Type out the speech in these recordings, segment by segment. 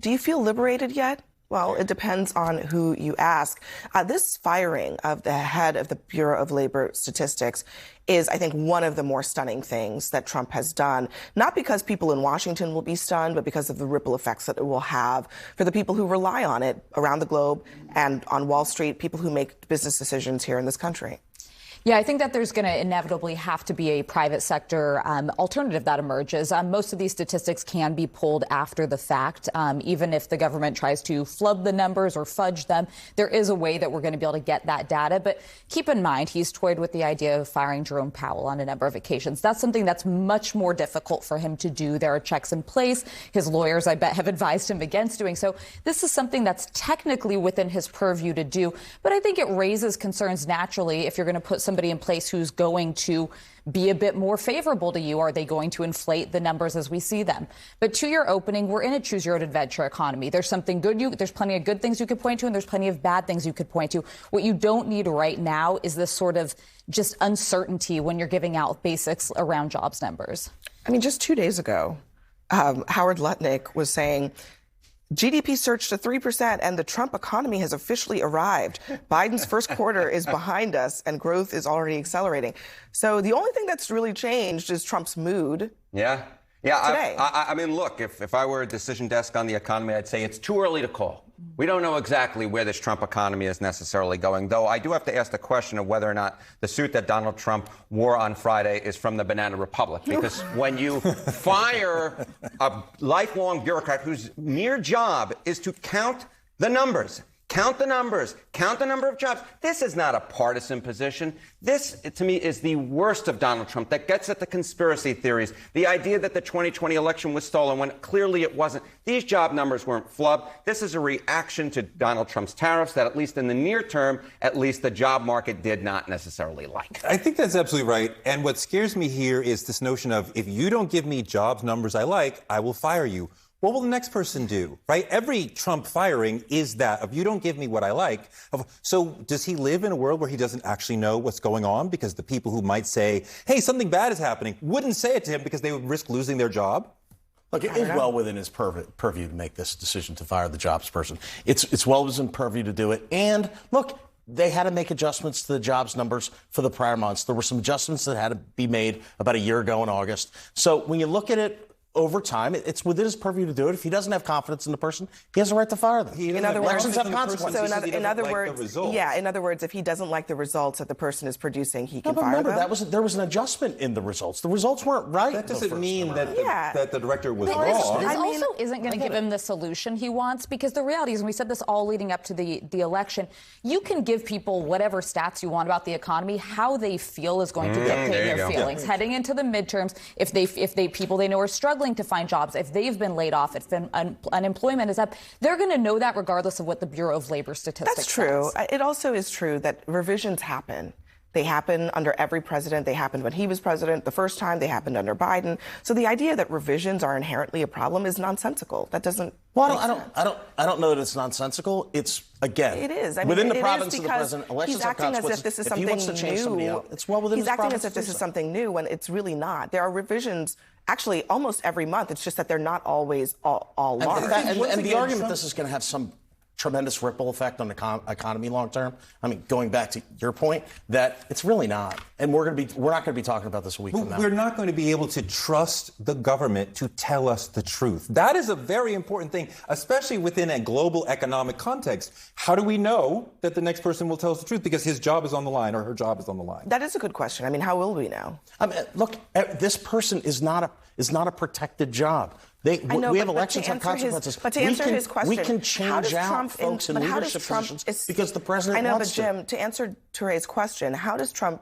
Do you feel liberated yet? Well, it depends on who you ask. This firing of the head of the Bureau of Labor Statistics is, I think, one of the more stunning things that Trump has done, not because people in Washington will be stunned, but because of the ripple effects that it will have for the people who rely on it around the globe and on Wall Street, people who make business decisions here in this country. Yeah, I think that there's going to inevitably have to be a private sector alternative that emerges. Most of these statistics can be pulled after the fact. Even if the government tries to flub the numbers or fudge them, there is a way that we're going to be able to get that data. But keep in mind, he's toyed with the idea of firing Jerome Powell on a number of occasions. That's something that's much more difficult for him to do. There are checks in place. His lawyers, I bet, have advised him against doing so. This is something that's technically within his purview to do. But I think it raises concerns naturally if you're going to put somebody in place who's going to be a bit more favorable to you. Are they going to inflate the numbers as we see them? But to your opening, we're in a choose your own adventure economy. There's something good. There's plenty of good things you could point to, and there's plenty of bad things you could point to. What you don't need right now is this sort of just uncertainty when you're giving out basics around jobs numbers. I mean, just 2 days ago, Howard Lutnick was saying GDP surged to 3% and the Trump economy has officially arrived. Biden's first quarter is behind us and growth is already accelerating. So the only thing that's really changed is Trump's mood. Yeah. Today. I mean, look, if I were a decision desk on the economy, I'd say it's too early to call. We don't know exactly where this Trump economy is necessarily going, though I do have to ask the question of whether or not the suit that Donald Trump wore on Friday is from the Banana Republic. Because when you fire a lifelong bureaucrat whose mere job is to count the numbers, count the numbers, count the number of jobs. This is not a partisan position. This, to me, is the worst of Donald Trump that gets at the conspiracy theories, the idea that the 2020 election was stolen when clearly it wasn't. These job numbers weren't flubbed. This is a reaction to Donald Trump's tariffs that, at least in the near term, at least the job market did not necessarily like. I think that's absolutely right. And what scares me here is this notion of if you don't give me jobs numbers I like, I will fire you. What will the next person do, right? Every Trump firing is that if you don't give me what I like. So does he live in a world where he doesn't actually know what's going on? Because the people who might say, hey, something bad is happening, wouldn't say it to him because they would risk losing their job? Look, it is well within his purview to make this decision to fire the jobs person. It's well within purview to do it. And look, they had to make adjustments to the jobs numbers for the prior months. There were some adjustments that had to be made about a year ago in August. So when you look at it over time, it's within his purview to do it. If he doesn't have confidence in the person, he has a right to fire them. In other words, elections have consequences. So in other words, if he doesn't like the results that the person is producing, he can fire them. There was an adjustment in the results. The results weren't right. That doesn't mean that the director was wrong. This also isn't going to give him the solution he wants, because the reality is, and we said this all leading up to the election, you can give people whatever stats you want about the economy. How they feel is going to dictate their feelings. Yeah. Heading into the midterms, if they people they know are struggling to find jobs, if they've been laid off, if unemployment is up, they're going to know that regardless of what the Bureau of Labor Statistics That's true. says. It also is true that revisions happen. They happen under every president. They happened when he was president the first time. They happened under Biden. So the idea that revisions are inherently a problem is nonsensical. That doesn't. Well, I don't know that it's nonsensical. It's, again, it is. I mean, within the province of the president. Elections he's acting as if this is something new. It's well within he's his acting province as if this is something new when it's really not. There are revisions. Actually, almost every month. It's just that they're not always all large. And the argument this is going to have some tremendous ripple effect on the economy long term. I mean, going back to your point, that it's really not. And we're not going to be talking about this a week from now. We're not going to be able to trust the government to tell us the truth. That is a very important thing, especially within a global economic context. How do we know that the next person will tell us the truth? Because his job is on the line or her job is on the line. That is a good question. I mean, how will we know? I mean, look, this person is not a protected job. We have elections have consequences. But to answer his question, we can change out folks in leadership positions because the president wants to. I know, but Jim, to answer Touré's question, how does Trump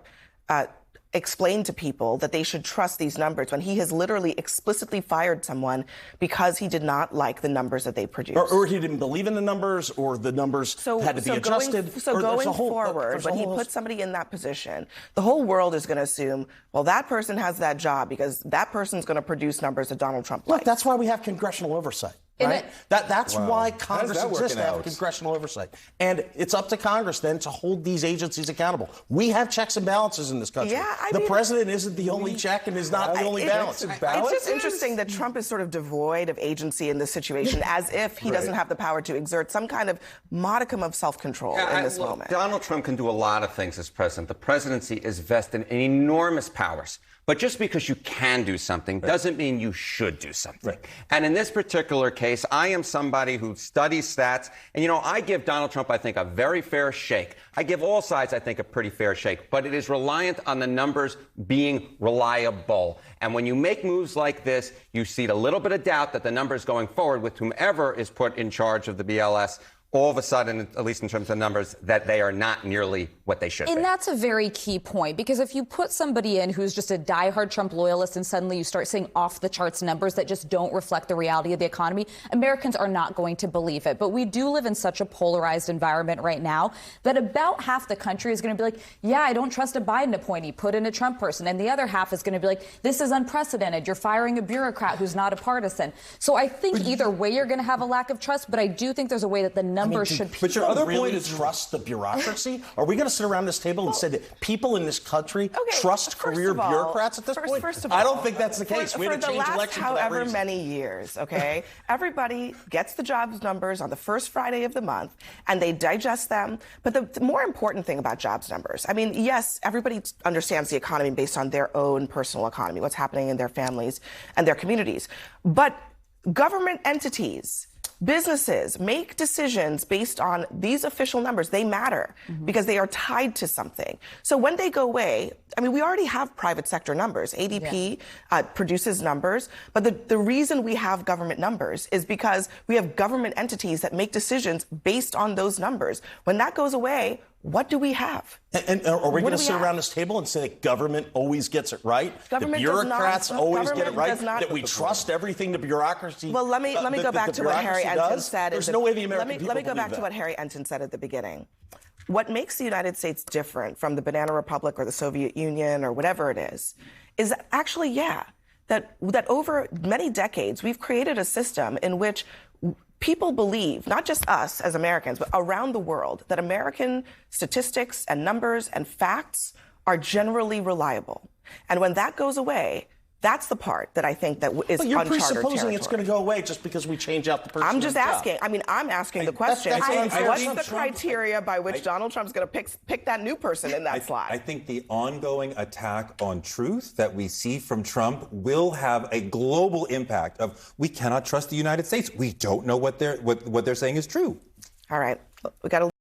explain to people that they should trust these numbers when he has literally explicitly fired someone because he did not like the numbers that they produced? Or he didn't believe in the numbers, or the numbers had to be adjusted. Going forward, when he puts somebody in that position, the whole world is going to assume, well, that person has that job because that person's going to produce numbers that Donald Trump likes. Look, that's why we have congressional oversight. Right? That's why Congress How's that exists to working have out? congressional oversight. And it's up to Congress then to hold these agencies accountable. We have checks and balances in this country. Yeah, I the mean, president isn't the only check and is not the only balance. It's just interesting that Trump is sort of devoid of agency in this situation, as if he doesn't have the power to exert some kind of modicum of self-control in this moment. Donald Trump can do a lot of things as president. The presidency is vested in enormous powers. But just because you can do something doesn't mean you should do something. Right. And in this particular case, I am somebody who studies stats. And, I give Donald Trump, I think, a very fair shake. I give all sides, I think, a pretty fair shake. But it is reliant on the numbers being reliable. And when you make moves like this, you see a little bit of doubt that the numbers going forward with whomever is put in charge of the BLS, all of a sudden, at least in terms of numbers, that they are not nearly what they should be. And that's a very key point, because if you put somebody in who's just a diehard Trump loyalist and suddenly you start seeing off-the-charts numbers that just don't reflect the reality of the economy, Americans are not going to believe it. But we do live in such a polarized environment right now that about half the country is going to be like, yeah, I don't trust a Biden appointee, put in a Trump person. And the other half is going to be like, this is unprecedented. You're firing a bureaucrat who's not a partisan. So I think either way you're going to have a lack of trust, but I do think there's a way that the numbers should be. But your other point is trust the bureaucracy? Are we going to sit around this table and say that people in this country trust career bureaucrats at this point? First of all, I don't think that's the case. We for had to the change last elections for that however reason. many years, okay, everybody gets the jobs numbers on the first Friday of the month, and they digest them. But the more important thing about jobs numbers, I mean, yes, everybody understands the economy based on their own personal economy, what's happening in their families and their communities. But government entities, businesses make decisions based on these official numbers. They matter because they are tied to something. So when they go away, I mean, we already have private sector numbers. ADP produces numbers. But the reason we have government numbers is because we have government entities that make decisions based on those numbers. When that goes away, what do we have? And are we going to sit around this table and say that government always gets it right? Government the bureaucrats always get it right? Not, that we trust everything the bureaucracy Well, let me go back to what Harry Ensign said. There's no way the American people Let me go believe back that. to what Harry Ensign said at the beginning. What makes the United States different from the Banana Republic or the Soviet Union or whatever it is actually, that over many decades, we've created a system in which people believe, not just us as Americans, but around the world, that American statistics and numbers and facts are generally reliable. And when that goes away, that's the part that I think that is But you're uncharted presupposing territory. it's going to go away just because we change out the person. I'm just in the job. asking. I mean, I'm asking the question. that's what I'm saying. What's the criteria by which Donald Trump's going to pick that new person in that slot? I think the ongoing attack on truth that we see from Trump will have a global impact of we cannot trust the United States. We don't know what they're saying is true. All right. We got to